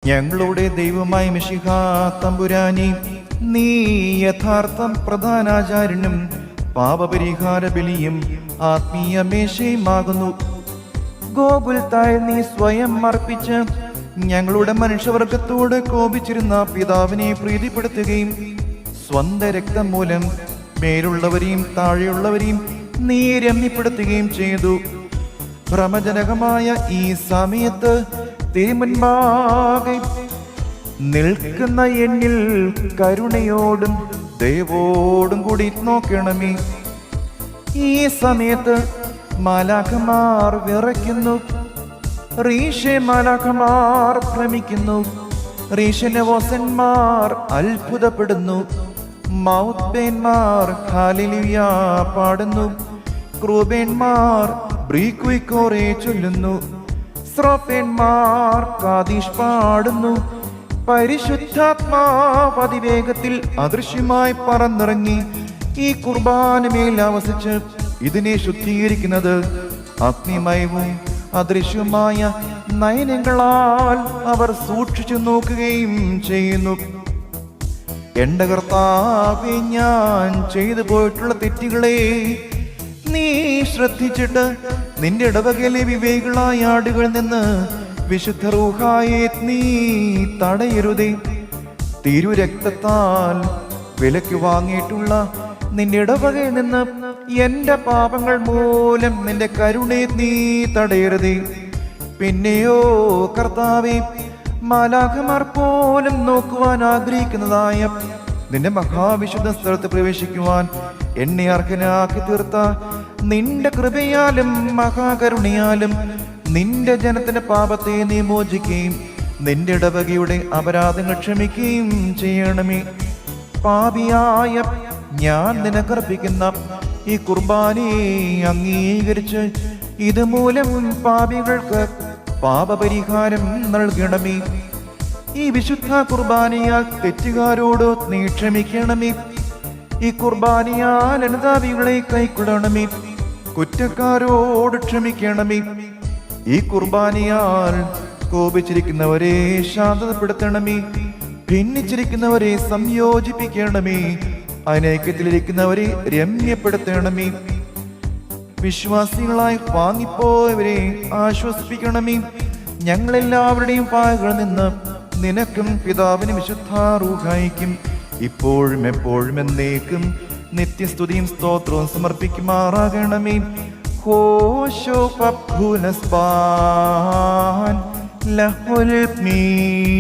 ഞങ്ങളുടെ ദൈവമായ മിശിഹാ തമ്പുരാനെ, നീ യഥാർത്ഥം പ്രധാനാചാര്യനും പാപപരിഹാര ബലിയും ആത്മീയ മേശയുമാകുന്നു. ഗോകുൽത്തായിൽ നീ സ്വയം അർപ്പിച്ച് ഞങ്ങളുടെ മനുഷ്യവർഗത്തോട് കോപിച്ചിരുന്ന പിതാവിനെ പ്രീതിപ്പെടുത്തുകയും സ്വന്തം രക്തം മൂലം മേലുള്ളവരെയും താഴെയുള്ളവരെയും നീ രമ്യപ്പെടുത്തുകയും ചെയ്തു. ഭ്രമജനകമായ ഈ സമയത്ത് തിരുമുൻപാകെ നിൽക്കുന്ന എന്നിൽ കരുണയോടും ദയവോടും കൂടി നോക്കണമേ. ഈ സമയത്ത് മാലാഖമാർ വിറയ്ക്കുന്നു, റീഷെ മാലാഖമാർ ഭ്രമിക്കുന്നു, റീഷനവോസന്മാർ അത്ഭുതപ്പെടുന്നു, മൗത്ബേന്മാർ ഹല്ലേലൂയ പാടുന്നു, ക്രൂബേന്മാർ ബ്രീക്വിക്കോറെ ചൊല്ലുന്നു, സ്രോപ്പേന്മാർ കാദീഷ് പാടുന്നു. പരിശുദ്ധാത്മാവ് അതിവേഗത്തിൽ അദൃശ്യമായി പറന്നിറങ്ങി ഈ കുർബാനമേൽ ആവസിച്ച് ഇതിനെ ശുദ്ധീകരിക്കുന്നത് അഗ്നിമയവും അദൃശ്യമായ നയനങ്ങളാൽ അവർ സൂക്ഷിച്ചു നോക്കുകയും ചെയ്യുന്നു. എന്റെ കർത്താവേ, ഞാൻ ചെയ്തു പോയിട്ടുള്ള തെറ്റുകളെ നീ ശ്രദ്ധിച്ചിട്ട് നിന്റെ ഇടവകയിലെ വിവേകികളായ ആടുകളിൽ നിന്ന് വിശുദ്ധ റൂഹായെ നീ തടയരുതേ. തിരുരക്തത്താൽ വിലയ്ക്ക് വാങ്ങിയിട്ടുള്ള നിന്റെ ഇടവകയിൽ നിന്ന് എന്റെ പാപങ്ങൾ മൂലം നിന്റെ കരുണയെ നീ തടയരുതേ. പിന്നെയോ കർത്താവേ, മാലാഖമാർ പോലും നോക്കുവാൻ ആഗ്രഹിക്കുന്നതായ നിന്റെ മഹാവിശുദ്ധ സ്ഥലത്ത് പ്രവേശിക്കുവാൻ എന്നെ അർഹനാക്കി തീർത്ത നിന്റെ കൃപയാലും മഹാകരുണയാലും നിന്റെ ജനത്തിന്റെ പാപത്തെ നീ മോചിക്കുകയും നിന്റെ ഇടവകയുടെ അപരാധങ്ങൾ ക്ഷമിക്കുകയും ചെയ്യണമേ. പാപിയായ ഞാൻ നിനക്കർപ്പിക്കുന്ന ഈ കുർബാനയെ അംഗീകരിച്ച് ഇതുമൂലം പാപികൾക്ക് പാപപരിഹാരം നൽകണമേ. ഈ വിശുദ്ധ കുർബാനയാൽ തെറ്റുകാരോട് നീ ക്ഷമിക്കണമേ. ഈ കുർബാനയാൽ അനുതാപികളെ കൈക്കൊള്ളണമേ. കുറ്റക്കാരോട് ക്ഷമിക്കണമേ. ഈ കുർബാനയാൽ കോപിച്ചിരിക്കുന്നവരെ ശാന്തപ്പെടുത്തണമേ. ഭിന്നിച്ചിരിക്കുന്നവരെ സംയോജിപ്പിക്കണമേ. അനൈക്യത്തിലിരിക്കുന്നവരെ രമ്യപ്പെടുത്തണമേ. വിശ്വാസികളായി വാങ്ങിപ്പോയവരെ ആശ്വസിപ്പിക്കണമേ. ഞങ്ങളെല്ലാവരുടെയും പായകളിൽ നിന്ന് നിനക്കും പിതാവിനും വിശുദ്ധ റൂഹായിക്കും ഇപ്പോഴും എപ്പോഴും എന്നേക്കും നിത്യസ്തുതിയും സ്തോത്രവും സമർപ്പിക്കുമാറാകണമേ. ഹോശോ പബ്ബുനസ്ബാൻ ലഹുൽ മീൻ.